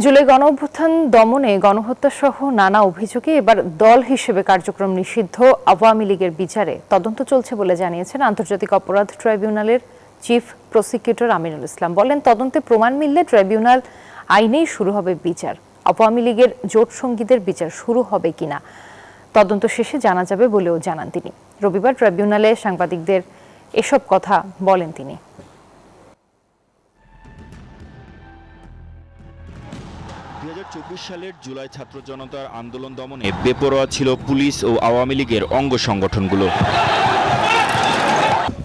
জুলাই গণঅভ্যুত্থান দমনে গণহত্যা সহ নানা অভিযোগে এবার দল হিসেবে কার্যক্রম নিষিদ্ধ আওয়ামী লীগের বিচারে তদন্ত চলছে বলে জানিয়েছেন আন্তর্জাতিক অপরাধ ট্রাইব্যুনালের চিফ প্রসিকিউটর আমিনুল ইসলাম। বলেন, তদন্তে প্রমাণ মিললে ট্রাইব্যুনাল আইনেই শুরু হবে বিচার। আওয়ামী লীগের জোট সঙ্গীদের বিচার শুরু হবে কিনা তদন্ত শেষে জানা যাবে বলেও জানান তিনি। রবিবার ট্রাইব্যুনালে সাংবাদিকদের এসব কথা বলেন তিনি। 2024 সালের জুলাই ছাত্র জনতার আন্দোলন দমনে বেপরোয়া ছিল পুলিশ ও আওয়ামী লীগের অঙ্গ সংগঠনগুলো।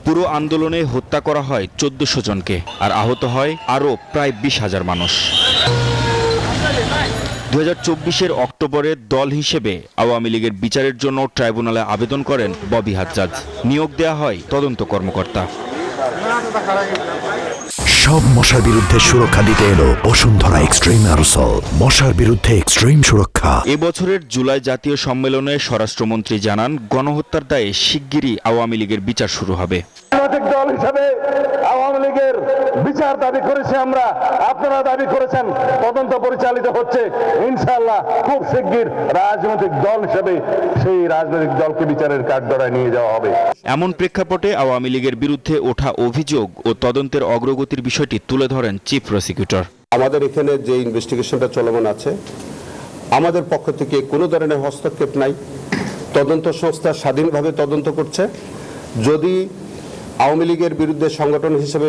পুরো আন্দোলনে হত্যা করা হয় 1400 জনকে, আর আহত হয় আরও প্রায় 20,000 মানুষ। 2024-এর অক্টোবরে দল হিসেবে আওয়ামী লীগের বিচারের জন্য ট্রাইব্যুনালে আবেদন করেন ববি হাজ্জাজ। নিয়োগ দেয়া হয় তদন্ত কর্মকর্তা। সব মশার বিরুদ্ধে সুরক্ষা দিতে এলো বসুন্ধরা এক্সট্রিম অ্যারোসল, মশার বিরুদ্ধে এক্সট্রিম সুরক্ষা। এবছরের জুলাই জাতীয় সম্মেলনে স্বরাষ্ট্রমন্ত্রী জানান, গণহত্যার দায়ে শিগগিরই আওয়ামী লীগের বিচার শুরু হবে। রাজনৈতিক দল হিসেবে আওয়ামী লীগের বিচার দাবি করেছি আমরা, আপনারা দাবি করেছেন, তদন্ত পরিচালিত হচ্ছে। ইনশাআল্লাহ খুব শিগগির রাজনৈতিক দল হিসেবে সেই রাজনৈতিক দলকে বিচারের কাঠগড়ায় নিয়ে যাওয়া হবে। এমন প্রেক্ষাপটে আওয়ামী লীগের বিরুদ্ধে ওঠা অভিযোগ ও তদন্তের অগ্রগতির বিষয়টি তুলে ধরেন চিফ প্রসিকিউটর। আমাদের এখানে যে ইনভেস্টিগেশনটা চলমান আছে, আমাদের পক্ষ থেকে কোনো ধরনের হস্তক্ষেপ নাই। তদন্ত সংস্থা স্বাধীনভাবে তদন্ত করছে। যদি আওয়ামী লীগের বিরুদ্ধে সংগঠন হিসেবে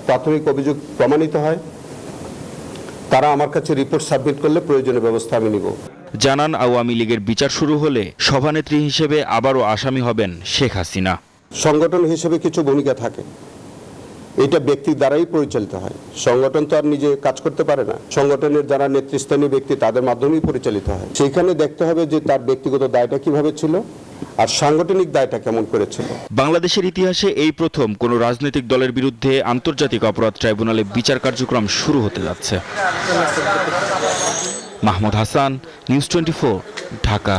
প্রাথমিক অভিযোগ প্রমাণিত হয়, তারা আমার কাছে রিপোর্ট সাবমিট করলে প্রয়োজনীয় ব্যবস্থা আমি নিব। জানান, আওয়ামী লীগের বিচার শুরু হলে সভানেত্রী হিসেবে আবারও আসামি হবেন শেখ হাসিনা। সংগঠন হিসেবে কিছু ভূমিকা থাকে, এটা ব্যক্তির দ্বারাই পরিচালিত হয়। সংগঠন তো আর নিজে কাজ করতে পারে না। সংগঠনের যারা নেতৃস্থানীয় ব্যক্তি, তাদের মাধ্যমেই পরিচালিত হয়। সেইখানে দেখতে হবে যে তার ব্যক্তিগত দায়টা কিভাবে ছিল আর সাংগঠনিক দায়টা কেমন করেছিল। বাংলাদেশের ইতিহাসে এই প্রথম কোনো রাজনৈতিক দলের বিরুদ্ধে আন্তর্জাতিক অপরাধ ট্রাইব্যুনালে বিচার কার্যক্রম শুরু হতে যাচ্ছে। মাহমুদ হাসান, নিউজ 24, ঢাকা।